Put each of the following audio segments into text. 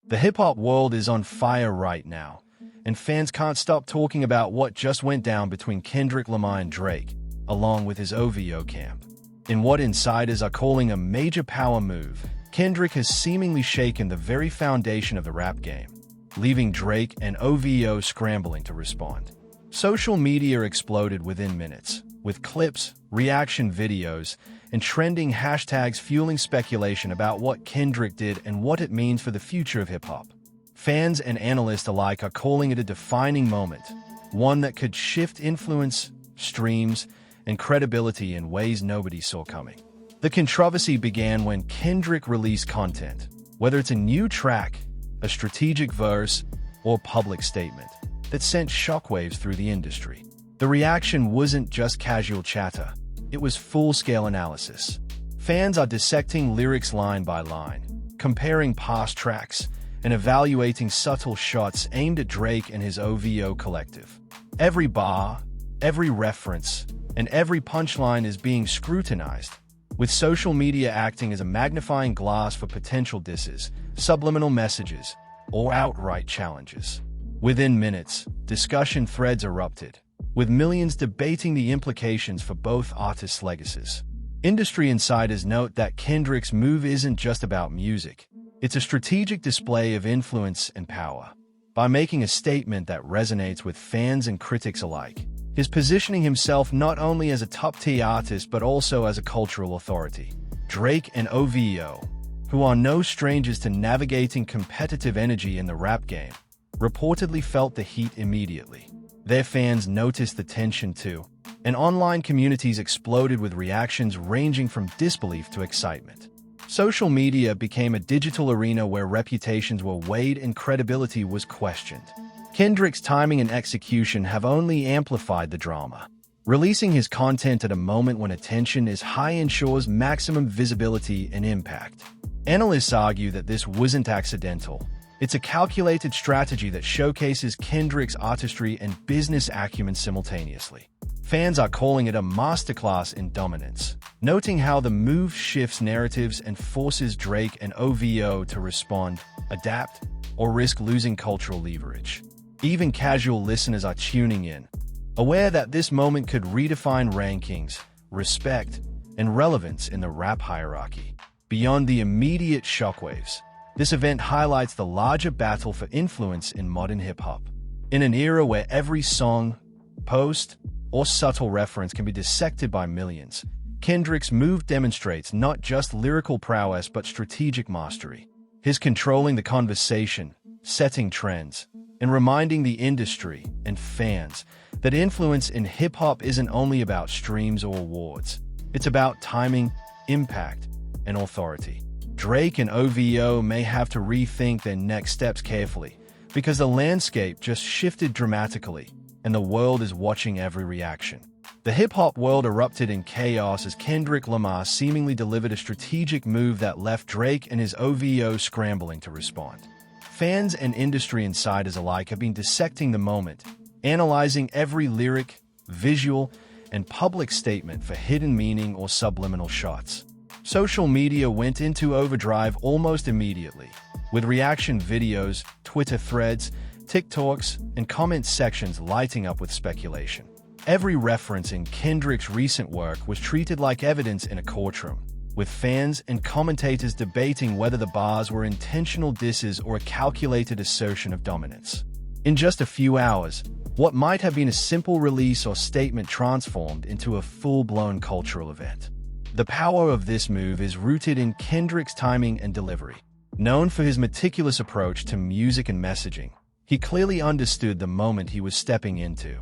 The hip-hop world is on fire right now, and fans can't stop talking about what just went down between Kendrick Lamar and Drake, along with his OVO camp. In what insiders are calling a major power move, Kendrick has seemingly shaken the very foundation of the rap game, leaving Drake and OVO scrambling to respond. Social media exploded within minutes, with clips, reaction videos, and trending hashtags fueling speculation about what Kendrick did and what it means for the future of hip-hop. Fans and analysts alike are calling it a defining moment, one that could shift influence, streams, and credibility in ways nobody saw coming. The controversy began when Kendrick released content, whether it's a new track, a strategic verse, or public statement, that sent shockwaves through the industry. The reaction wasn't just casual chatter, it was full-scale analysis. Fans are dissecting lyrics line by line, comparing past tracks, and evaluating subtle shots aimed at Drake and his OVO collective. Every bar, every reference, and every punchline is being scrutinized, with social media acting as a magnifying glass for potential disses, subliminal messages, or outright challenges. Within minutes, discussion threads erupted, with millions debating the implications for both artists' legacies. Industry insiders note that Kendrick's move isn't just about music. It's a strategic display of influence and power. By making a statement that resonates with fans and critics alike, he's positioning himself not only as a top-tier artist but also as a cultural authority. Drake and OVO, who are no strangers to navigating competitive energy in the rap game, reportedly felt the heat immediately. Their fans noticed the tension too, and online communities exploded with reactions ranging from disbelief to excitement. Social media became a digital arena where reputations were weighed and credibility was questioned. Kendrick's timing and execution have only amplified the drama. Releasing his content at a moment when attention is high ensures maximum visibility and impact. Analysts argue that this wasn't accidental. It's a calculated strategy that showcases Kendrick's artistry and business acumen simultaneously. Fans are calling it a masterclass in dominance, noting how the move shifts narratives and forces Drake and OVO to respond, adapt, or risk losing cultural leverage. Even casual listeners are tuning in, aware that this moment could redefine rankings, respect, and relevance in the rap hierarchy. Beyond the immediate shockwaves, this event highlights the larger battle for influence in modern hip-hop. In an era where every song, post, or subtle reference can be dissected by millions, Kendrick's move demonstrates not just lyrical prowess but strategic mastery. His controlling the conversation, setting trends, and reminding the industry and fans that influence in hip-hop isn't only about streams or awards. It's about timing, impact, and authority. Drake and OVO may have to rethink their next steps carefully, because the landscape just shifted dramatically, and the world is watching every reaction. The hip-hop world erupted in chaos as Kendrick Lamar seemingly delivered a strategic move that left Drake and his OVO scrambling to respond. Fans and industry insiders alike have been dissecting the moment, analyzing every lyric, visual, and public statement for hidden meaning or subliminal shots. Social media went into overdrive almost immediately, with reaction videos, Twitter threads, TikToks, and comment sections lighting up with speculation. Every reference in Kendrick's recent work was treated like evidence in a courtroom, with fans and commentators debating whether the bars were intentional disses or a calculated assertion of dominance. In just a few hours, what might have been a simple release or statement transformed into a full-blown cultural event. The power of this move is rooted in Kendrick's timing and delivery. Known for his meticulous approach to music and messaging, he clearly understood the moment he was stepping into.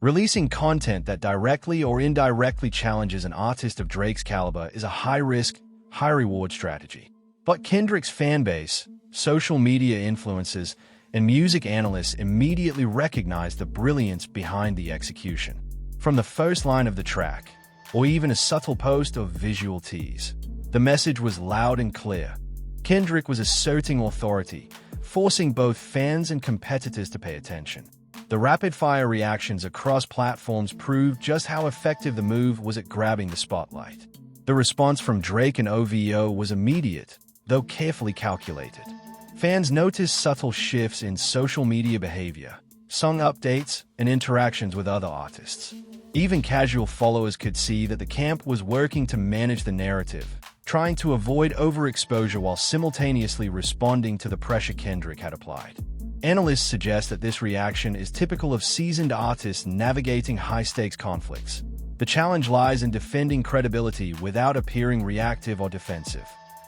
Releasing content that directly or indirectly challenges an artist of Drake's caliber is a high-risk, high-reward strategy. But Kendrick's fanbase, social media influencers, and music analysts immediately recognized the brilliance behind the execution. From the first line of the track, or even a subtle post or visual tease, the message was loud and clear. Kendrick was asserting authority, forcing both fans and competitors to pay attention. The rapid-fire reactions across platforms proved just how effective the move was at grabbing the spotlight. The response from Drake and OVO was immediate, though carefully calculated. Fans noticed subtle shifts in social media behavior, song updates, and interactions with other artists. Even casual followers could see that the camp was working to manage the narrative, trying to avoid overexposure while simultaneously responding to the pressure Kendrick had applied. Analysts suggest that this reaction is typical of seasoned artists navigating high-stakes conflicts. The challenge lies in defending credibility without appearing reactive or defensive.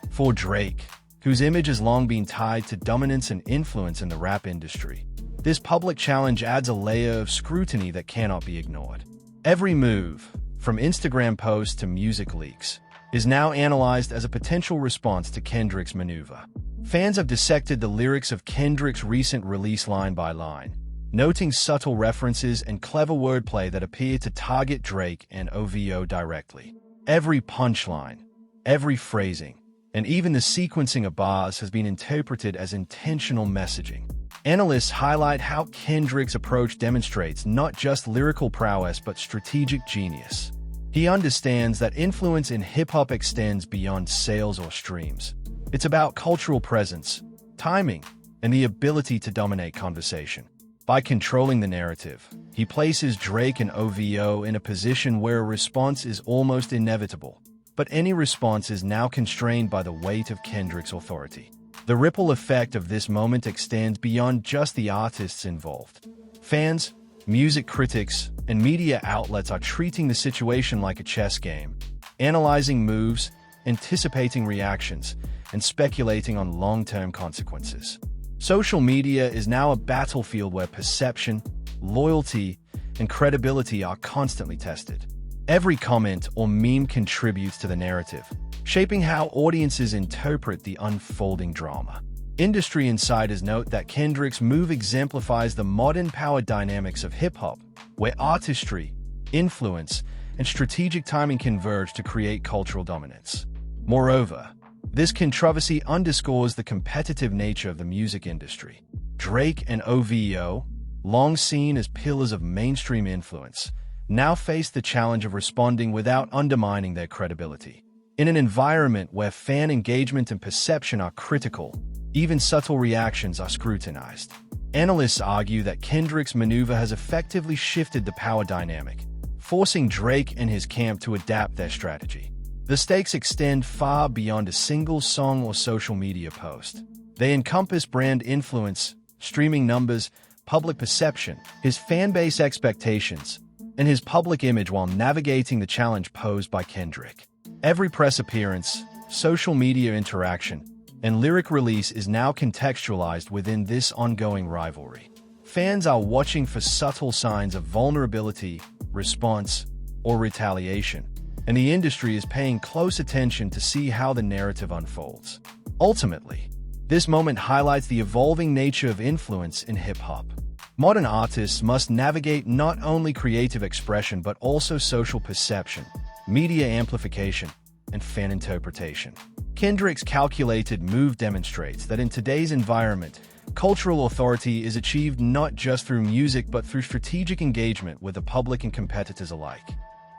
For Drake, whose image has long been tied to dominance and influence in the rap industry, this public challenge adds a layer of scrutiny that cannot be ignored. Every move, from Instagram posts to music leaks, is now analyzed as a potential response to Kendrick's maneuver. Fans have dissected the lyrics of Kendrick's recent release line by line, noting subtle references and clever wordplay that appear to target Drake and OVO directly. Every punchline, every phrasing, and even the sequencing of bars has been interpreted as intentional messaging. Analysts highlight how Kendrick's approach demonstrates not just lyrical prowess but strategic genius. He understands that influence in hip-hop extends beyond sales or streams. It's about cultural presence, timing, and the ability to dominate conversation. By controlling the narrative, he places Drake and OVO in a position where a response is almost inevitable. But any response is now constrained by the weight of Kendrick's authority. The ripple effect of this moment extends beyond just the artists involved. Fans, music critics, and media outlets are treating the situation like a chess game, analyzing moves, anticipating reactions, and speculating on long-term consequences. Social media is now a battlefield where perception, loyalty, and credibility are constantly tested. Every comment or meme contributes to the narrative, shaping how audiences interpret the unfolding drama. Industry insiders note that Kendrick's move exemplifies the modern power dynamics of hip-hop, where artistry, influence, and strategic timing converge to create cultural dominance. Moreover, this controversy underscores the competitive nature of the music industry. Drake and OVO, long seen as pillars of mainstream influence, now face the challenge of responding without undermining their credibility. In an environment where fan engagement and perception are critical, even subtle reactions are scrutinized. Analysts argue that Kendrick's maneuver has effectively shifted the power dynamic, forcing Drake and his camp to adapt their strategy. The stakes extend far beyond a single song or social media post. They encompass brand influence, streaming numbers, public perception, his fanbase expectations, and his public image while navigating the challenge posed by Kendrick. Every press appearance, social media interaction, and lyric release is now contextualized within this ongoing rivalry. Fans are watching for subtle signs of vulnerability, response, or retaliation, and the industry is paying close attention to see how the narrative unfolds. Ultimately, this moment highlights the evolving nature of influence in hip-hop. Modern artists must navigate not only creative expression but also social perception, media amplification, and fan interpretation. Kendrick's calculated move demonstrates that in today's environment, cultural authority is achieved not just through music but through strategic engagement with the public and competitors alike.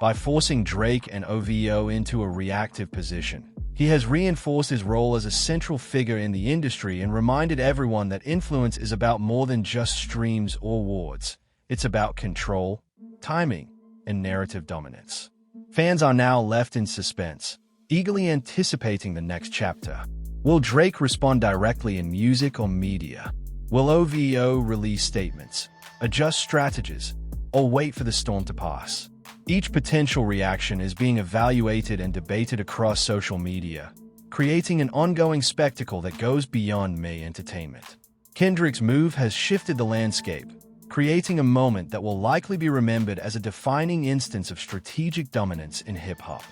By forcing Drake and OVO into a reactive position, he has reinforced his role as a central figure in the industry and reminded everyone that influence is about more than just streams or awards. It's about control, timing, and narrative dominance. Fans are now left in suspense, eagerly anticipating the next chapter. Will Drake respond directly in music or media? Will OVO release statements, adjust strategies, or wait for the storm to pass? Each potential reaction is being evaluated and debated across social media, creating an ongoing spectacle that goes beyond mere entertainment. Kendrick's move has shifted the landscape, creating a moment that will likely be remembered as a defining instance of strategic dominance in hip-hop.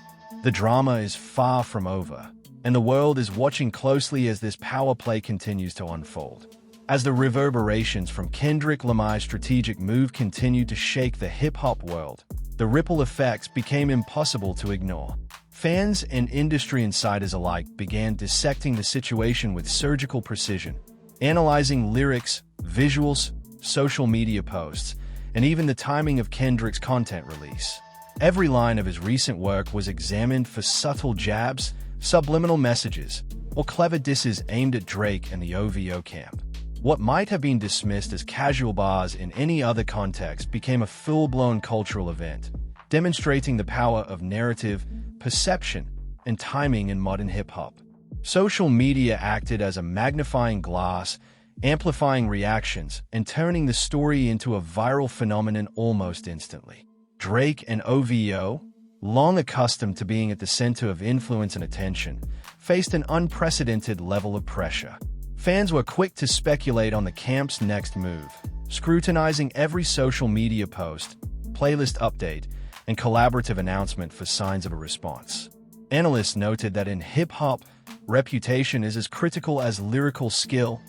The drama is far from over, and the world is watching closely as this power play continues to unfold. As the reverberations from Kendrick Lamar's strategic move continued to shake the hip-hop world, the ripple effects became impossible to ignore. Fans and industry insiders alike began dissecting the situation with surgical precision, analyzing lyrics, visuals, social media posts, and even the timing of Kendrick's content release. Every line of his recent work was examined for subtle jabs, subliminal messages, or clever disses aimed at Drake and the OVO camp. What might have been dismissed as casual bars in any other context became a full-blown cultural event, demonstrating the power of narrative, perception, and timing in modern hip-hop. Social media acted as a magnifying glass, amplifying reactions and turning the story into a viral phenomenon almost instantly. Drake and OVO, long accustomed to being at the center of influence and attention, faced an unprecedented level of pressure. Fans were quick to speculate on the camp's next move, scrutinizing every social media post, playlist update, and collaborative announcement for signs of a response. Analysts noted that in hip-hop, reputation is as critical as lyrical skill.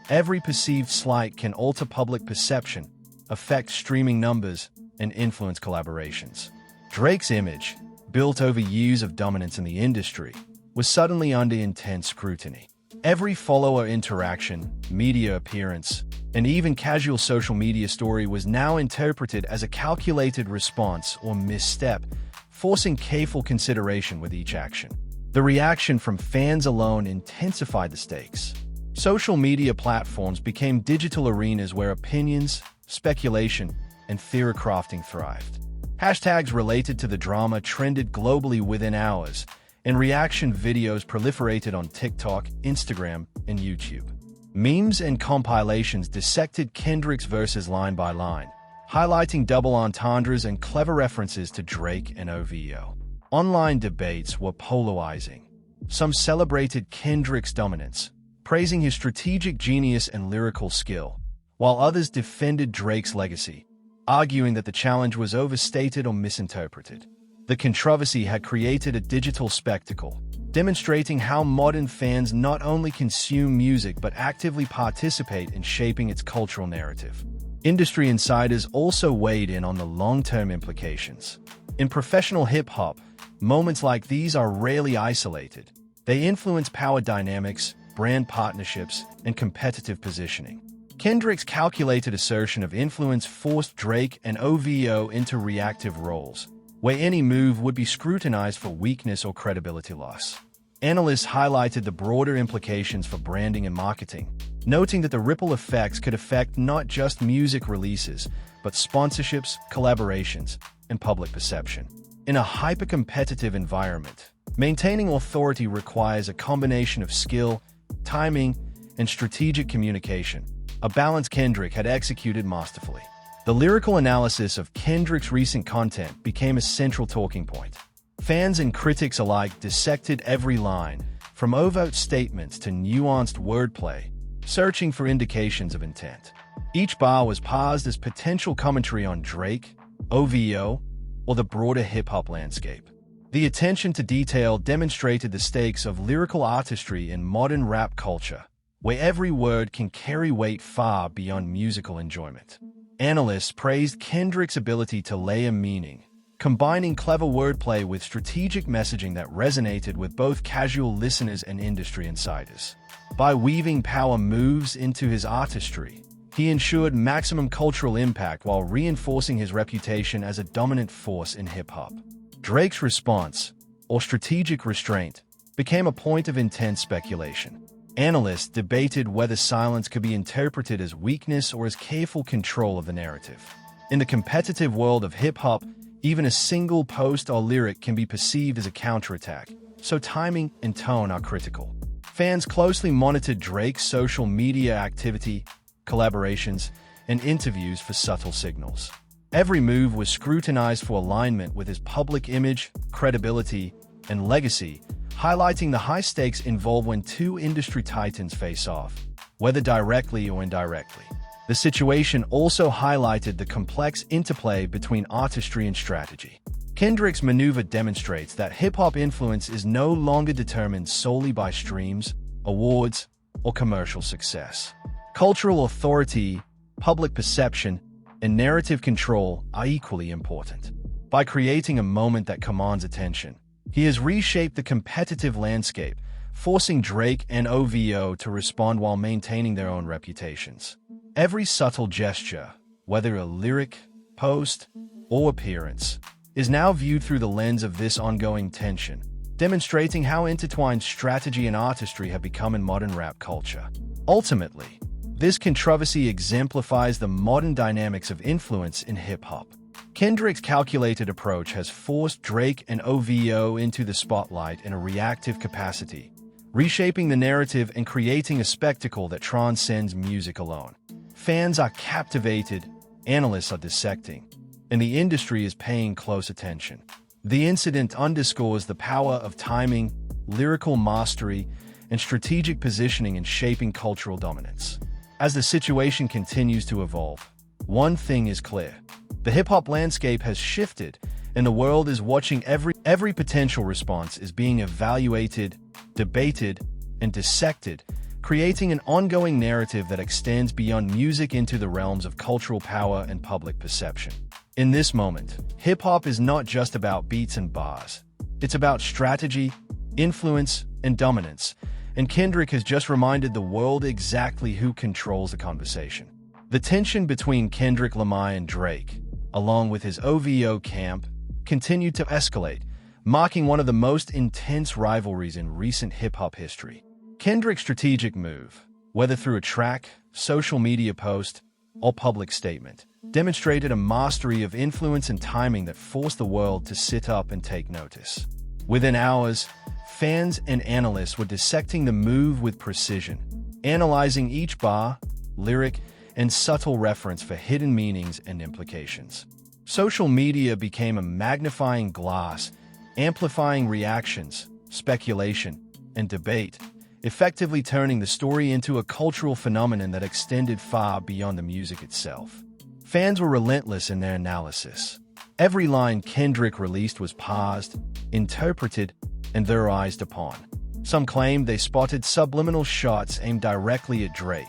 Every perceived slight can alter public perception, affect streaming numbers, and influence collaborations. Drake's image, built over years of dominance in the industry, was suddenly under intense scrutiny. Every follower interaction, media appearance, and even casual social media story was now interpreted as a calculated response or misstep, forcing careful consideration with each action. The reaction from fans alone intensified the stakes. Social media platforms became digital arenas where opinions, speculation, and theory crafting thrived. Hashtags related to the drama trended globally within hours, and reaction videos proliferated on TikTok, Instagram, and YouTube. Memes and compilations dissected Kendrick's verses line by line, highlighting double entendres and clever references to Drake and OVO. Online debates were polarizing. Some celebrated Kendrick's dominance, praising his strategic genius and lyrical skill, while others defended Drake's legacy, arguing that the challenge was overstated or misinterpreted. The controversy had created a digital spectacle, demonstrating how modern fans not only consume music but actively participate in shaping its cultural narrative. Industry insiders also weighed in on the long-term implications. In professional hip-hop, moments like these are rarely isolated. They influence power dynamics, brand partnerships, and competitive positioning. Kendrick's calculated assertion of influence forced Drake and OVO into reactive roles, where any move would be scrutinized for weakness or credibility loss. Analysts highlighted the broader implications for branding and marketing, noting that the ripple effects could affect not just music releases, but sponsorships, collaborations, and public perception. In a hyper-competitive environment, maintaining authority requires a combination of skill, timing, and strategic communication, a balance Kendrick had executed masterfully. The lyrical analysis of Kendrick's recent content became a central talking point. Fans and critics alike dissected every line, from overt statements to nuanced wordplay, searching for indications of intent. Each bar was parsed as potential commentary on Drake, OVO, or the broader hip-hop landscape. The attention to detail demonstrated the stakes of lyrical artistry in modern rap culture, where every word can carry weight far beyond musical enjoyment. Analysts praised Kendrick's ability to layer meaning, combining clever wordplay with strategic messaging that resonated with both casual listeners and industry insiders. By weaving power moves into his artistry, he ensured maximum cultural impact while reinforcing his reputation as a dominant force in hip-hop. Drake's response, or strategic restraint, became a point of intense speculation. Analysts debated whether silence could be interpreted as weakness or as careful control of the narrative. In the competitive world of hip-hop, even a single post or lyric can be perceived as a counterattack, so timing and tone are critical. Fans closely monitored Drake's social media activity, collaborations, and interviews for subtle signals. Every move was scrutinized for alignment with his public image, credibility, and legacy, highlighting the high stakes involved when two industry titans face off, whether directly or indirectly. The situation also highlighted the complex interplay between artistry and strategy. Kendrick's maneuver demonstrates that hip-hop influence is no longer determined solely by streams, awards, or commercial success. Cultural authority, public perception, and narrative control are equally important. By creating a moment that commands attention, he has reshaped the competitive landscape, forcing Drake and OVO to respond while maintaining their own reputations. Every subtle gesture, whether a lyric, post, or appearance, is now viewed through the lens of this ongoing tension, demonstrating how intertwined strategy and artistry have become in modern rap culture. Ultimately, this controversy exemplifies the modern dynamics of influence in hip-hop. Kendrick's calculated approach has forced Drake and OVO into the spotlight in a reactive capacity, reshaping the narrative and creating a spectacle that transcends music alone. Fans are captivated, analysts are dissecting, and the industry is paying close attention. The incident underscores the power of timing, lyrical mastery, and strategic positioning in shaping cultural dominance. As the situation continues to evolve, one thing is clear. The hip-hop landscape has shifted, and the world is watching. Every potential response is being evaluated, debated, and dissected, creating an ongoing narrative that extends beyond music into the realms of cultural power and public perception. In this moment, hip-hop is not just about beats and bars. It's about strategy, influence, and dominance, and Kendrick has just reminded the world exactly who controls the conversation. The tension between Kendrick Lamar and Drake, along with his OVO camp, continued to escalate, marking one of the most intense rivalries in recent hip-hop history. Kendrick's strategic move, whether through a track, social media post, or public statement, demonstrated a mastery of influence and timing that forced the world to sit up and take notice. Within hours, fans and analysts were dissecting the move with precision, analyzing each bar, lyric, and subtle reference for hidden meanings and implications. Social media became a magnifying glass, amplifying reactions, speculation, and debate, effectively turning the story into a cultural phenomenon that extended far beyond the music itself. Fans were relentless in their analysis. Every line Kendrick released was paused, interpreted, and theorized upon. Some claimed they spotted subliminal shots aimed directly at Drake,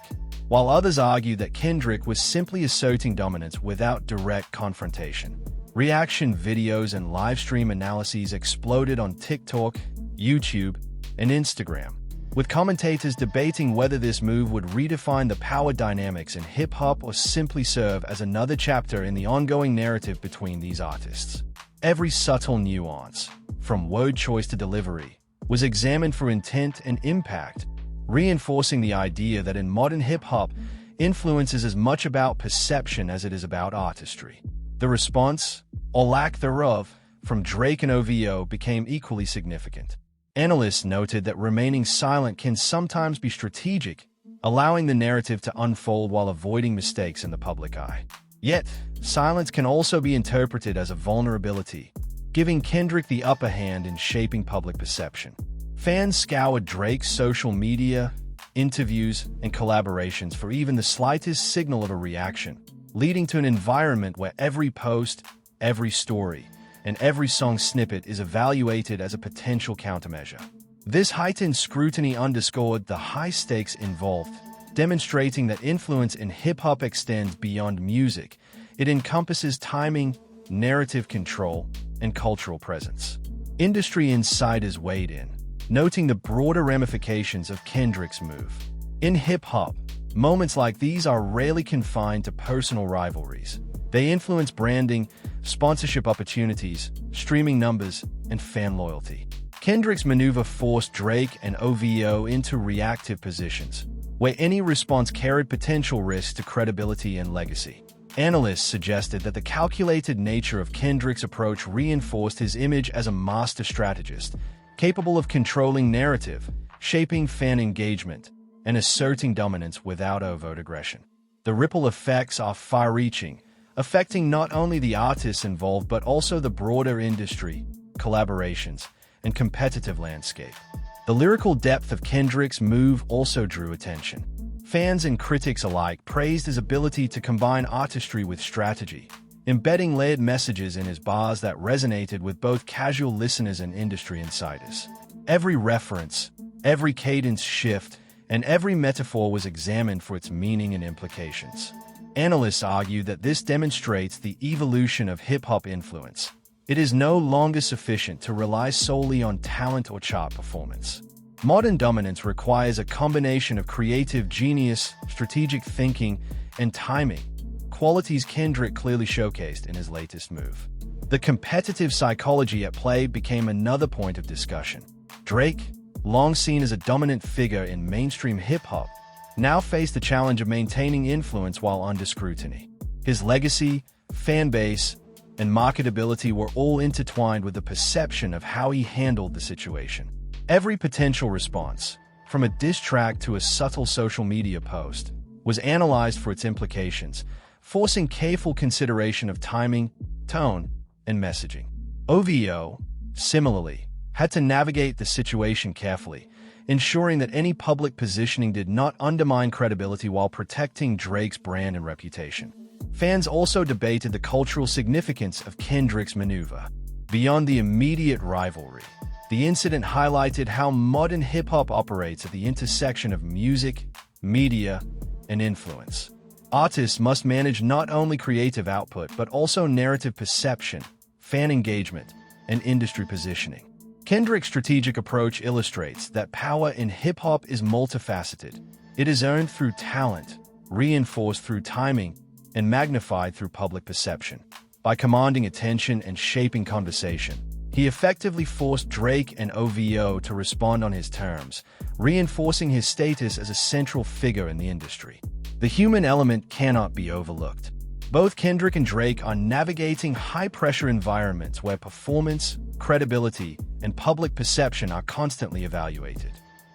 while others argued that Kendrick was simply asserting dominance without direct confrontation. Reaction videos and live-stream analyses exploded on TikTok, YouTube, and Instagram, with commentators debating whether this move would redefine the power dynamics in hip-hop or simply serve as another chapter in the ongoing narrative between these artists. Every subtle nuance, from word choice to delivery, was examined for intent and impact, reinforcing the idea that in modern hip-hop, influence is as much about perception as it is about artistry. The response, or lack thereof, from Drake and OVO became equally significant. Analysts noted that remaining silent can sometimes be strategic, allowing the narrative to unfold while avoiding mistakes in the public eye. Yet, silence can also be interpreted as a vulnerability, giving Kendrick the upper hand in shaping public perception. Fans scoured Drake's social media, interviews, and collaborations for even the slightest signal of a reaction, leading to an environment where every post, every story, and every song snippet is evaluated as a potential countermeasure. This heightened scrutiny underscored the high stakes involved, demonstrating that influence in hip-hop extends beyond music. It encompasses timing, narrative control, and cultural presence. Industry insiders weighed in, noting the broader ramifications of Kendrick's move. In hip-hop, moments like these are rarely confined to personal rivalries. They influence branding, sponsorship opportunities, streaming numbers, and fan loyalty. Kendrick's maneuver forced Drake and OVO into reactive positions, where any response carried potential risks to credibility and legacy. Analysts suggested that the calculated nature of Kendrick's approach reinforced his image as a master strategist, capable of controlling narrative, shaping fan engagement, and asserting dominance without overt aggression. The ripple effects are far-reaching, affecting not only the artists involved but also the broader industry, collaborations, and competitive landscape. The lyrical depth of Kendrick's move also drew attention. Fans and critics alike praised his ability to combine artistry with strategy, embedding layered messages in his bars that resonated with both casual listeners and industry insiders. Every reference, every cadence shift, and every metaphor was examined for its meaning and implications. Analysts argue that this demonstrates the evolution of hip-hop influence. It is no longer sufficient to rely solely on talent or chart performance. Modern dominance requires a combination of creative genius, strategic thinking, and timing, qualities Kendrick clearly showcased in his latest move. The competitive psychology at play became another point of discussion. Drake, long seen as a dominant figure in mainstream hip-hop, now faced the challenge of maintaining influence while under scrutiny. His legacy, fan base, and marketability were all intertwined with the perception of how he handled the situation. Every potential response, from a diss track to a subtle social media post, was analyzed for its implications, forcing careful consideration of timing, tone, and messaging. OVO, similarly, had to navigate the situation carefully, ensuring that any public positioning did not undermine credibility while protecting Drake's brand and reputation. Fans also debated the cultural significance of Kendrick's maneuver. Beyond the immediate rivalry, the incident highlighted how modern hip-hop operates at the intersection of music, media, and influence. Artists must manage not only creative output but also narrative perception, fan engagement, and industry positioning. Kendrick's strategic approach illustrates that power in hip-hop is multifaceted. It is earned through talent, reinforced through timing, and magnified through public perception. By commanding attention and shaping conversation, he effectively forced Drake and OVO to respond on his terms, reinforcing his status as a central figure in the industry. The human element cannot be overlooked. Both Kendrick and Drake are navigating high-pressure environments where performance, credibility, and public perception are constantly evaluated.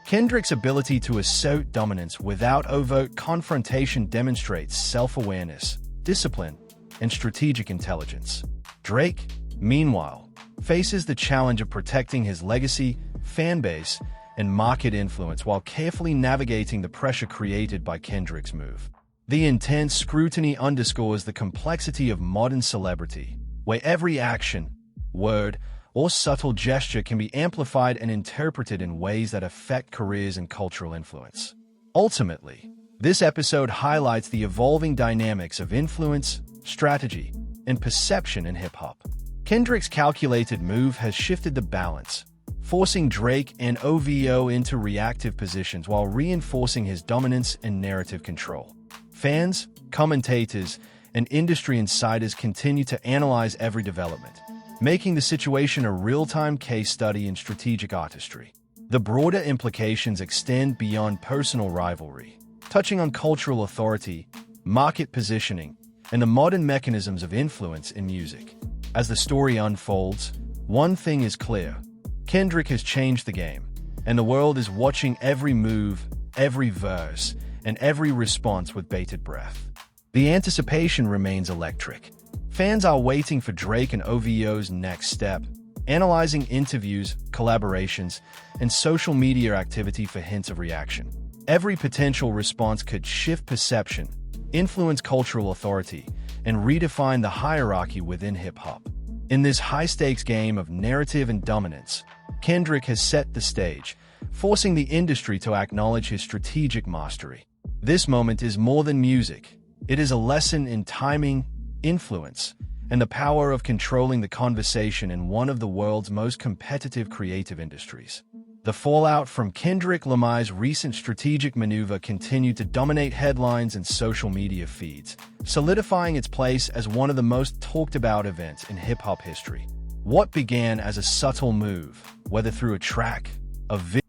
Kendrick's ability to assert dominance without overt confrontation demonstrates self-awareness, discipline, and strategic intelligence. Drake, meanwhile, faces the challenge of protecting his legacy, fan base, and market influence while carefully navigating the pressure created by Kendrick's move. The intense scrutiny underscores the complexity of modern celebrity, where every action, word, or subtle gesture can be amplified and interpreted in ways that affect careers and cultural influence. Ultimately, this episode highlights the evolving dynamics of influence, strategy, and perception in hip-hop. Kendrick's calculated move has shifted the balance, forcing Drake and OVO into reactive positions while reinforcing his dominance and narrative control. Fans, commentators, and industry insiders continue to analyze every development, making the situation a real-time case study in strategic artistry. The broader implications extend beyond personal rivalry, touching on cultural authority, market positioning, and the modern mechanisms of influence in music. As the story unfolds, one thing is clear: Kendrick has changed the game, and the world is watching every move, every verse, and every response with bated breath. The anticipation remains electric. Fans are waiting for Drake and OVO's next step, analyzing interviews, collaborations, and social media activity for hints of reaction. Every potential response could shift perception, influence cultural authority, and redefine the hierarchy within hip-hop. In this high-stakes game of narrative and dominance, Kendrick has set the stage, forcing the industry to acknowledge his strategic mastery. This moment is more than music. It is a lesson in timing, influence, and the power of controlling the conversation in one of the world's most competitive creative industries. The fallout from Kendrick Lamar's recent strategic maneuver continued to dominate headlines and social media feeds, solidifying its place as one of the most talked-about events in hip-hop history. What began as a subtle move, whether through a track,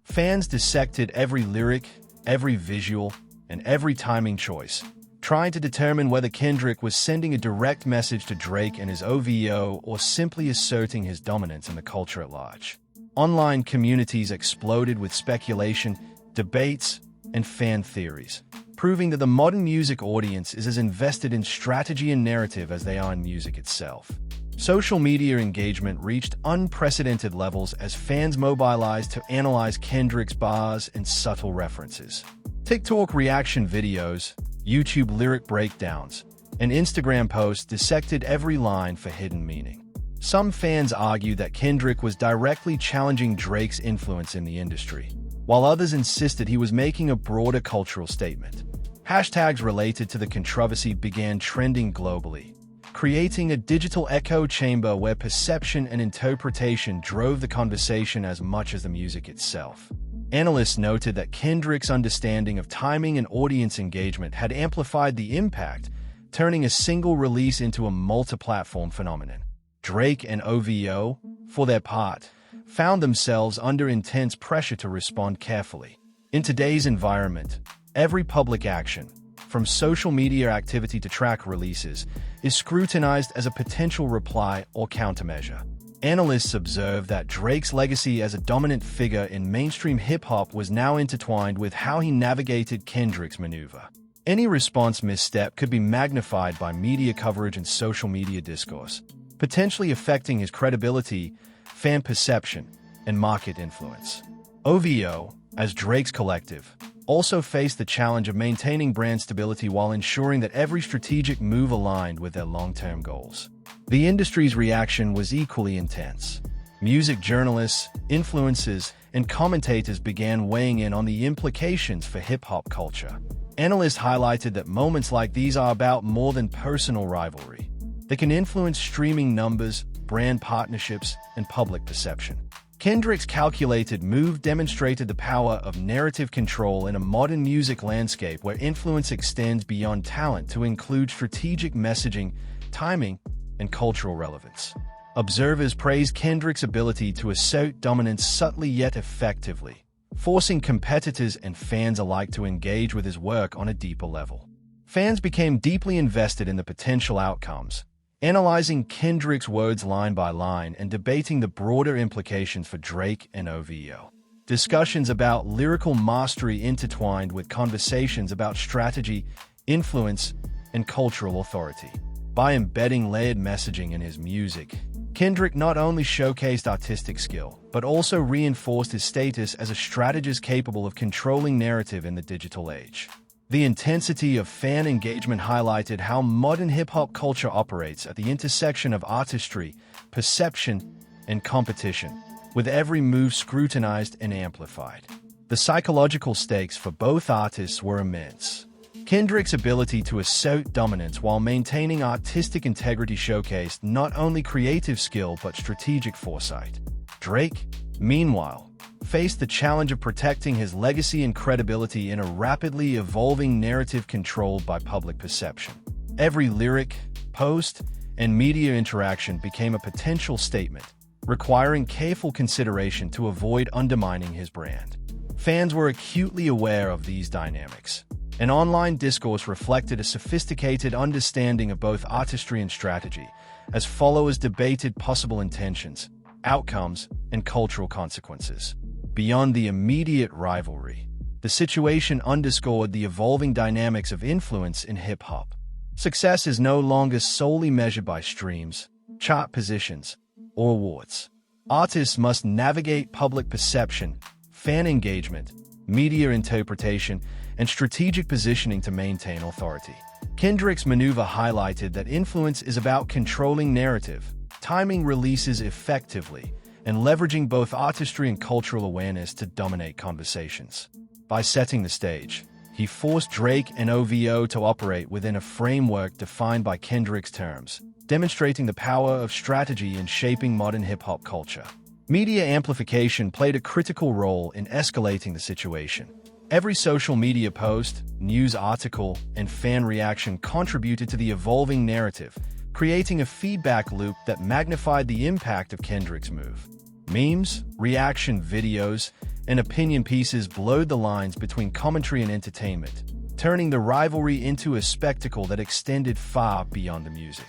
fans dissected every lyric, every visual, and every timing choice, trying to determine whether Kendrick was sending a direct message to Drake and his OVO or simply asserting his dominance in the culture at large. Online communities exploded with speculation, debates, and fan theories, proving that the modern music audience is as invested in strategy and narrative as they are in music itself. Social media engagement reached unprecedented levels as fans mobilized to analyze Kendrick's bars and subtle references. TikTok reaction videos, YouTube lyric breakdowns, and Instagram posts dissected every line for hidden meaning. Some fans argue that Kendrick was directly challenging Drake's influence in the industry, while others insisted he was making a broader cultural statement. Hashtags related to the controversy began trending globally, creating a digital echo chamber where perception and interpretation drove the conversation as much as the music itself. Analysts noted that Kendrick's understanding of timing and audience engagement had amplified the impact, turning a single release into a multi-platform phenomenon. Drake and OVO, for their part, found themselves under intense pressure to respond carefully. In today's environment, every public action, from social media activity to track releases, is scrutinized as a potential reply or countermeasure. Analysts observe that Drake's legacy as a dominant figure in mainstream hip-hop was now intertwined with how he navigated Kendrick's maneuver. Any response misstep could be magnified by media coverage and social media discourse, potentially affecting his credibility, fan perception, and market influence. OVO, as Drake's collective, also faced the challenge of maintaining brand stability while ensuring that every strategic move aligned with their long-term goals. The industry's reaction was equally intense. Music journalists, influencers, and commentators began weighing in on the implications for hip-hop culture. Analysts highlighted that moments like these are about more than personal rivalry. They can influence streaming numbers, brand partnerships, and public perception. Kendrick's calculated move demonstrated the power of narrative control in a modern music landscape where influence extends beyond talent to include strategic messaging, timing, and cultural relevance. Observers praised Kendrick's ability to assert dominance subtly yet effectively, forcing competitors and fans alike to engage with his work on a deeper level. Fans became deeply invested in the potential outcomes, analyzing Kendrick's words line by line and debating the broader implications for Drake and OVO. Discussions about lyrical mastery intertwined with conversations about strategy, influence, and cultural authority. By embedding layered messaging in his music, Kendrick not only showcased artistic skill, but also reinforced his status as a strategist capable of controlling narrative in the digital age. The intensity of fan engagement highlighted how modern hip-hop culture operates at the intersection of artistry, perception, and competition, with every move scrutinized and amplified. The psychological stakes for both artists were immense. Kendrick's ability to assert dominance while maintaining artistic integrity showcased not only creative skill but strategic foresight. Drake, meanwhile, faced the challenge of protecting his legacy and credibility in a rapidly evolving narrative controlled by public perception. Every lyric, post, and media interaction became a potential statement, requiring careful consideration to avoid undermining his brand. Fans were acutely aware of these dynamics, and online discourse reflected a sophisticated understanding of both artistry and strategy, as followers debated possible intentions, outcomes, and cultural consequences. Beyond the immediate rivalry, the situation underscored the evolving dynamics of influence in hip-hop. Success is no longer solely measured by streams, chart positions, or awards. Artists must navigate public perception, fan engagement, media interpretation, and strategic positioning to maintain authority. Kendrick's maneuver highlighted that influence is about controlling narrative, timing releases effectively, and leveraging both artistry and cultural awareness to dominate conversations. By setting the stage, he forced Drake and OVO to operate within a framework defined by Kendrick's terms, demonstrating the power of strategy in shaping modern hip-hop culture. Media amplification played a critical role in escalating the situation. Every social media post, news article, and fan reaction contributed to the evolving narrative, creating a feedback loop that magnified the impact of Kendrick's move. Memes, reaction videos, and opinion pieces blurred the lines between commentary and entertainment, turning the rivalry into a spectacle that extended far beyond the music.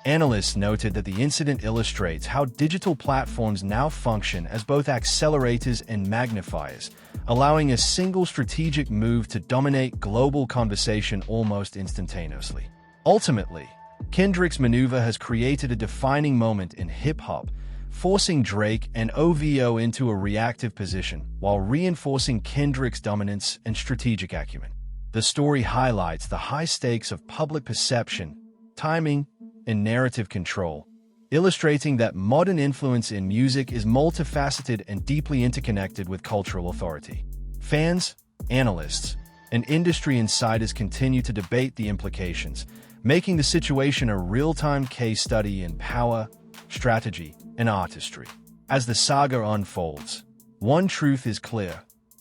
Analysts noted that the incident illustrates how digital platforms now function as both accelerators and magnifiers, allowing a single strategic move to dominate global conversation almost instantaneously. Ultimately, Kendrick's maneuver has created a defining moment in hip-hop, forcing Drake and OVO into a reactive position while reinforcing Kendrick's dominance and strategic acumen. The story highlights the high stakes of public perception, timing, and narrative control, illustrating that modern influence in music is multifaceted and deeply interconnected with cultural authority. Fans, analysts, and industry insiders continue to debate the implications, making the situation a real-time case study in power, strategy, and artistry. As the saga unfolds, one truth is clear: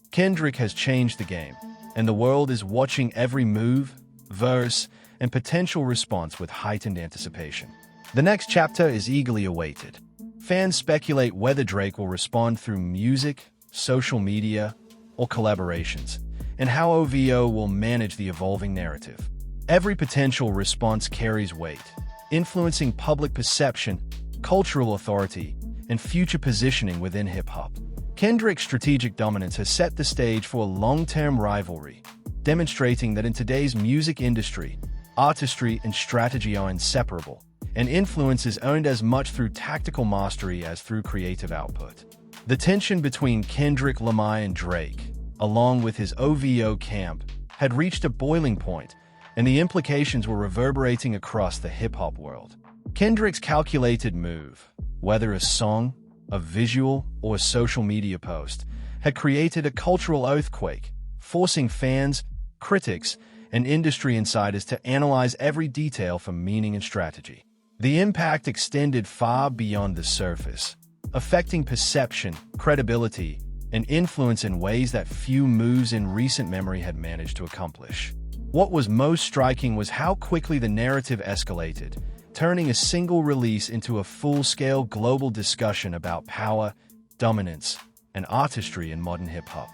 Kendrick has changed the game, and the world is watching every move, verse, and potential response with heightened anticipation. The next chapter is eagerly awaited. Fans speculate whether Drake will respond through music, social media, or collaborations, and how OVO will manage the evolving narrative. Every potential response carries weight, influencing public perception, cultural authority, and future positioning within hip-hop. Kendrick's strategic dominance has set the stage for a long-term rivalry, demonstrating that in today's music industry, artistry and strategy are inseparable, and influence is earned as much through tactical mastery as through creative output. The tension between Kendrick, Lamar, and Drake, along with his OVO camp, had reached a boiling point, and the implications were reverberating across the hip-hop world. Kendrick's calculated move, whether a song, a visual, or a social media post, had created a cultural earthquake, forcing fans, critics, and industry insiders to analyze every detail for meaning and strategy. The impact extended far beyond the surface, affecting perception, credibility, and influence in ways that few moves in recent memory had managed to accomplish. What was most striking was how quickly the narrative escalated, turning a single release into a full-scale global discussion about power, dominance, and artistry in modern hip-hop.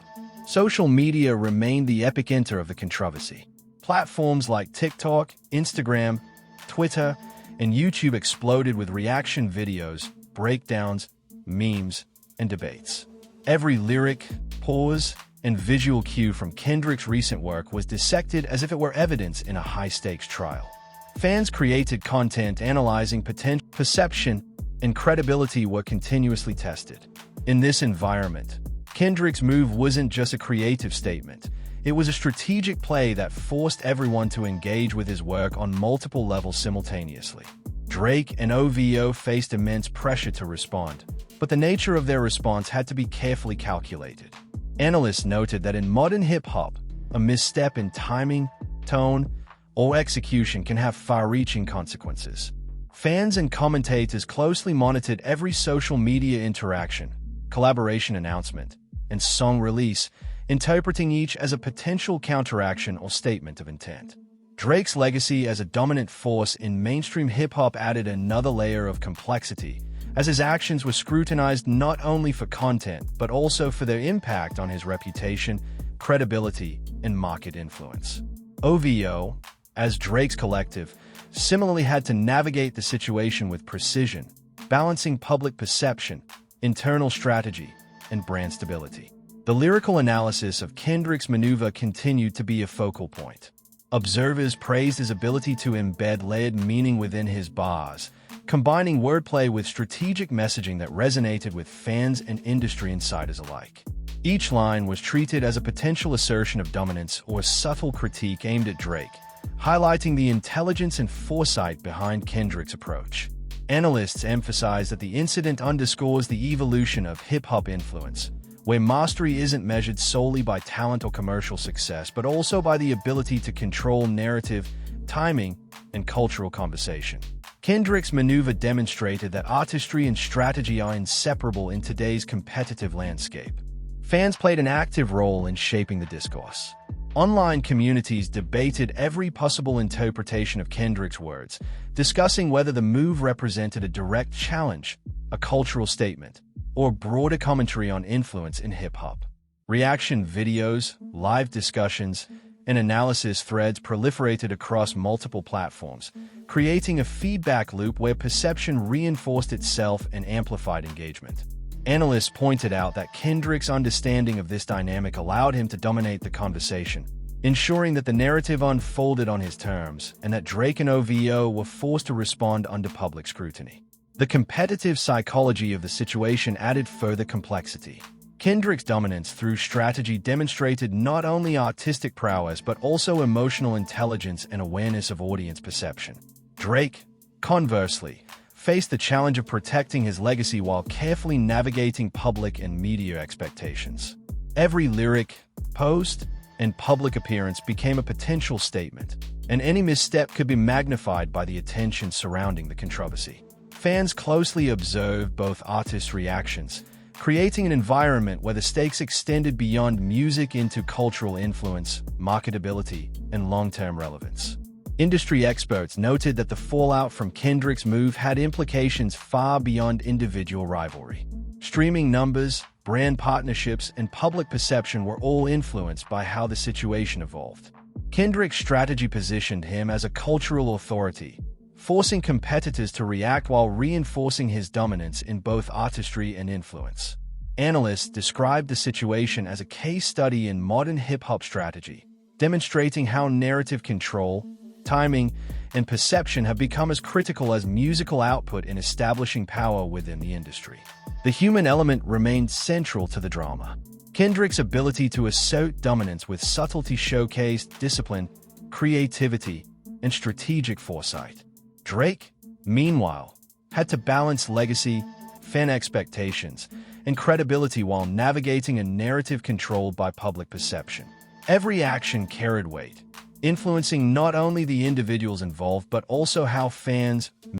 Social media remained the epicenter of the controversy. Platforms like TikTok, Instagram, Twitter, and YouTube exploded with reaction videos, breakdowns, memes, and debates. Every lyric, pause, and visual cue from Kendrick's recent work was dissected as if it were evidence in a high-stakes trial. Fans created content analyzing potential, perception, and credibility were continuously tested. In this environment, Kendrick's move wasn't just a creative statement. It was a strategic play that forced everyone to engage with his work on multiple levels simultaneously. Drake and OVO faced immense pressure to respond, but the nature of their response had to be carefully calculated. Analysts noted that in modern hip-hop, a misstep in timing, tone, or execution can have far-reaching consequences. Fans and commentators closely monitored every social media interaction, collaboration announcement, and song release, interpreting each as a potential counteraction or statement of intent. Drake's legacy as a dominant force in mainstream hip-hop added another layer of complexity, as his actions were scrutinized not only for content, but also for their impact on his reputation, credibility, and market influence. OVO, as Drake's collective, similarly had to navigate the situation with precision, balancing public perception, internal strategy, and brand stability. The lyrical analysis of Kendrick's maneuver continued to be a focal point. Observers praised his ability to embed layered meaning within his bars, combining wordplay with strategic messaging that resonated with fans and industry insiders alike. Each line was treated as a potential assertion of dominance or a subtle critique aimed at Drake, highlighting the intelligence and foresight behind Kendrick's approach. Analysts emphasize that the incident underscores the evolution of hip-hop influence, where mastery isn't measured solely by talent or commercial success, but also by the ability to control narrative, timing, and cultural conversation. Kendrick's maneuver demonstrated that artistry and strategy are inseparable in today's competitive landscape. Fans played an active role in shaping the discourse. Online communities debated every possible interpretation of Kendrick's words, discussing whether the move represented a direct challenge, a cultural statement, or broader commentary on influence in hip-hop. Reaction videos, live discussions, and analysis threads proliferated across multiple platforms, creating a feedback loop where perception reinforced itself and amplified engagement. Analysts pointed out that Kendrick's understanding of this dynamic allowed him to dominate the conversation, ensuring that the narrative unfolded on his terms and that Drake and OVO were forced to respond under public scrutiny. The competitive psychology of the situation added further complexity. Kendrick's dominance through strategy demonstrated not only artistic prowess but also emotional intelligence and awareness of audience perception. Drake, conversely, faced the challenge of protecting his legacy while carefully navigating public and media expectations. Every lyric, post, and public appearance became a potential statement, and any misstep could be magnified by the attention surrounding the controversy. Fans closely observed both artists' reactions, creating an environment where the stakes extended beyond music into cultural influence, marketability, and long-term relevance. Industry experts noted that the fallout from Kendrick's move had implications far beyond individual rivalry. Streaming numbers, brand partnerships, and public perception were all influenced by how the situation evolved. Kendrick's strategy positioned him as a cultural authority, forcing competitors to react while reinforcing his dominance in both artistry and influence. Analysts described the situation as a case study in modern hip-hop strategy, demonstrating how narrative control, timing, and perception have become as critical as musical output in establishing power within the industry. The human element remained central to the drama. Kendrick's ability to assert dominance with subtlety showcased discipline, creativity, and strategic foresight. Drake, meanwhile, had to balance legacy, fan expectations, and credibility while navigating a narrative controlled by public perception. Every action carried weight, influencing not only the individuals involved but also how fans,